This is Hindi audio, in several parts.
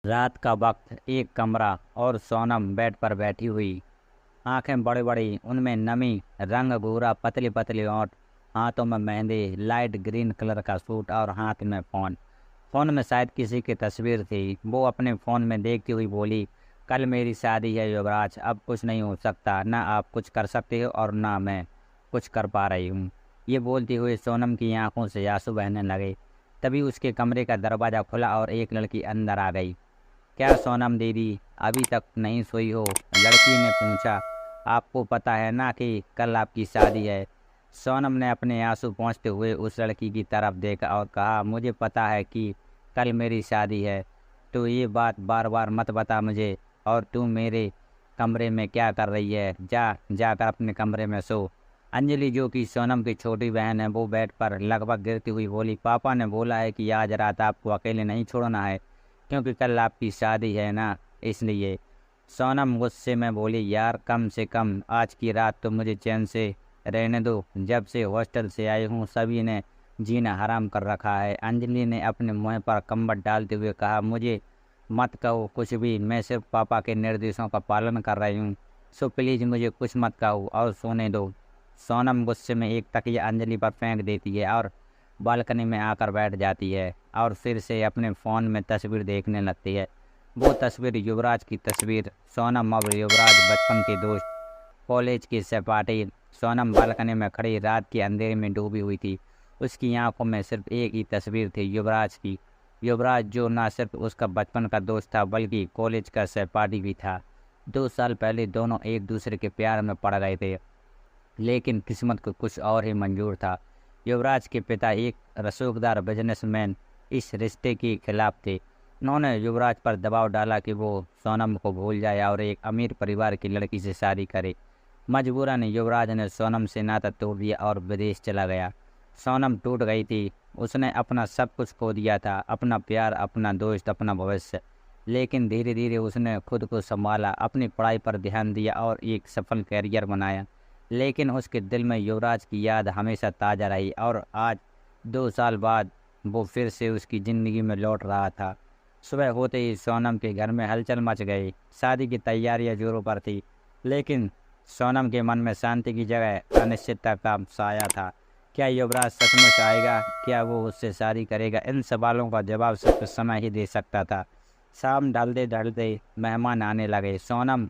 रात का वक्त, एक कमरा और सोनम बेड पर बैठी हुई, आंखें बड़ी बड़ी, उनमें नमी, रंग गोरा, पतली पतली होंठ, हाथों में मेहंदी, लाइट ग्रीन कलर का सूट और हाथ में फ़ोन। फ़ोन में शायद किसी की तस्वीर थी। वो अपने फ़ोन में देखती हुई बोली, कल मेरी शादी है युवराज, अब कुछ नहीं हो सकता, ना आप कुछ कर सकते हो और ना मैं कुछ कर पा रही हूँ। ये बोलती हुई सोनम की आंखों से आंसू बहने लगे। तभी उसके कमरे का दरवाज़ा खुला और एक लड़की अंदर आ गई। क्या सोनम दीदी अभी तक नहीं सोई हो? लड़की ने पूछा। आपको पता है ना कि कल आपकी शादी है? सोनम ने अपने आंसू पोंछते हुए उस लड़की की तरफ देखा और कहा, मुझे पता है कि कल मेरी शादी है। तो ये बात बार बार मत बता मुझे। और तू मेरे कमरे में क्या कर रही है? जाकर अपने कमरे में सो। अंजलि, जो कि सोनम की छोटी बहन है, वो बेड पर लगभग गिरती हुई बोली, पापा ने बोला है कि आज रात आपको अकेले नहीं छोड़ना है, क्योंकि कल आपकी शादी है ना, इसलिए। सोनम गुस्से में बोली, यार कम से कम आज की रात तो मुझे चैन से रहने दो। जब से हॉस्टल से आई हूँ सभी ने जीना हराम कर रखा है। अंजलि ने अपने मुंह पर कंबल डालते हुए कहा, मुझे मत कहो कुछ भी, मैं सिर्फ पापा के निर्देशों का पालन कर रही हूँ, सो प्लीज़ मुझे कुछ मत कहो और सोने दो। सोनम गुस्से में एक तकिया अंजलि पर फेंक देती है और बालकनी में आकर बैठ जाती है और फिर से अपने फ़ोन में तस्वीर देखने लगती है। वो तस्वीर युवराज की तस्वीर। सोनम और युवराज बचपन के दोस्त, कॉलेज की सहपाठी। सोनम बालकनी में खड़ी रात के अंधेरे में डूबी हुई थी। उसकी आंखों में सिर्फ एक ही तस्वीर थी, युवराज की। युवराज जो ना सिर्फ उसका बचपन का दोस्त था बल्कि कॉलेज का सहपाठी भी था। 2 साल पहले दोनों एक दूसरे के प्यार में पड़ गए थे, लेकिन किस्मत को कुछ और ही मंजूर था। युवराज के पिता एक रसूखदार बिजनेसमैन इस रिश्ते के खिलाफ थे। उन्होंने युवराज पर दबाव डाला कि वो सोनम को भूल जाए और एक अमीर परिवार की लड़की से शादी करे। मजबूरन युवराज ने सोनम से नाता तोड़ दिया और विदेश चला गया। सोनम टूट गई थी। उसने अपना सब कुछ खो दिया था, अपना प्यार, अपना दोस्त, अपना भविष्य। लेकिन धीरे धीरे उसने खुद को संभाला, अपनी पढ़ाई पर ध्यान दिया और एक सफल कैरियर बनाया। लेकिन उसके दिल में युवराज की याद हमेशा ताज़ा रही और आज 2 साल बाद वो फिर से उसकी ज़िंदगी में लौट रहा था। सुबह होते ही सोनम के घर में हलचल मच गई। शादी की तैयारियां जोरों पर थी, लेकिन सोनम के मन में शांति की जगह अनिश्चितता का साया था। क्या युवराज सचमुच आएगा? क्या वो उससे शादी करेगा? इन सवालों का जवाब सिर्फ समय ही दे सकता था। शाम ढलते ढलते मेहमान आने लगे। सोनम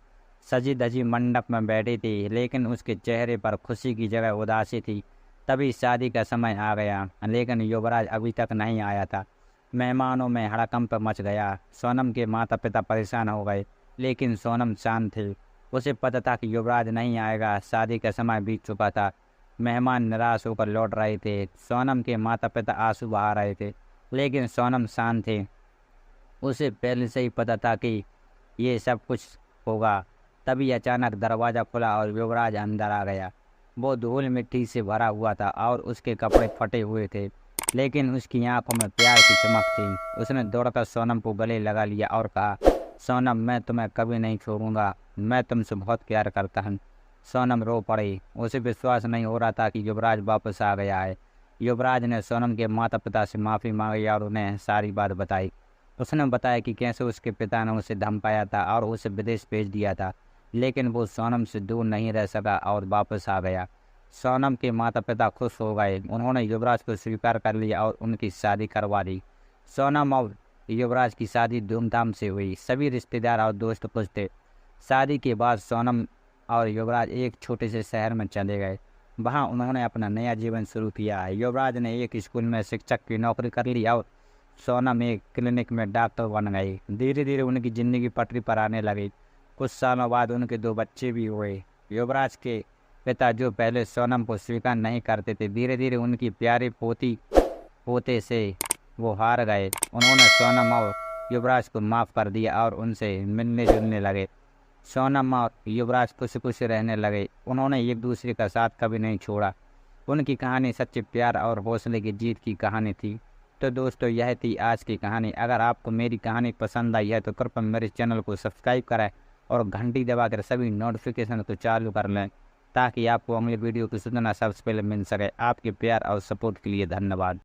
सजी धजी मंडप में बैठी थी, लेकिन उसके चेहरे पर खुशी की जगह उदासी थी। तभी शादी का समय आ गया, लेकिन युवराज अभी तक नहीं आया था। मेहमानों में हड़कंप मच गया। सोनम के माता पिता परेशान हो गए, लेकिन सोनम शांत थी। उसे पता था कि युवराज नहीं आएगा। शादी का समय बीत चुका था। मेहमान निराश होकर लौट रहे थे। सोनम के माता पिता आंसू बहा रहे थे, लेकिन सोनम शांत थे। उसे पहले से ही पता था कि ये सब कुछ होगा। तभी अचानक दरवाज़ा खुला और युवराज अंदर आ गया। वो धूल मिट्टी से भरा हुआ था और उसके कपड़े फटे हुए थे, लेकिन उसकी आंखों में प्यार की चमक थी। उसने दौड़कर सोनम को गले लगा लिया और कहा, सोनम, मैं तुम्हें कभी नहीं छोड़ूंगा, मैं तुमसे बहुत प्यार करता हूँ। सोनम रो पड़ी। उसे विश्वास नहीं हो रहा था कि युवराज वापस आ गया है। युवराज ने सोनम के माता पिता से माफ़ी मांगी और उन्हें सारी बात बताई। उसने बताया कि कैसे उसके पिता ने उसे धमकाया था और उसे विदेश भेज दिया था, लेकिन वो सोनम से दूर नहीं रह सका और वापस आ गया। सोनम के माता पिता खुश हो गए। उन्होंने युवराज को स्वीकार कर लिया और उनकी शादी करवा दी। सोनम और युवराज की शादी धूमधाम से हुई। सभी रिश्तेदार और दोस्त खुश थे। शादी के बाद सोनम और युवराज एक छोटे से शहर में चले गए। वहाँ उन्होंने अपना नया जीवन शुरू किया। युवराज ने एक स्कूल में शिक्षक की नौकरी कर ली और सोनम एक क्लिनिक में डॉक्टर बन गई। धीरे धीरे उनकी ज़िंदगी पटरी पर आने लगी। कुछ सालों बाद उनके 2 बच्चे भी हुए। युवराज के पिता, जो पहले सोनम को स्वीकार नहीं करते थे, धीरे धीरे उनकी प्यारी पोती पोते से वो हार गए। उन्होंने सोनम और युवराज को माफ़ कर दिया और उनसे मिलने जुलने लगे। सोनम और युवराज खुशी खुशी रहने लगे। उन्होंने एक दूसरे का साथ कभी नहीं छोड़ा। उनकी कहानी सच्चे प्यार और हौसले की जीत की कहानी थी। तो दोस्तों, यह थी आज की कहानी। अगर आपको मेरी कहानी पसंद आई है तो कृपया मेरे चैनल को सब्सक्राइब करें और घंटी दबाकर सभी नोटिफिकेशन को चालू कर लें, ताकि आपको अगली वीडियो की सूचना सबसे पहले मिल सके। आपके प्यार और सपोर्ट के लिए धन्यवाद।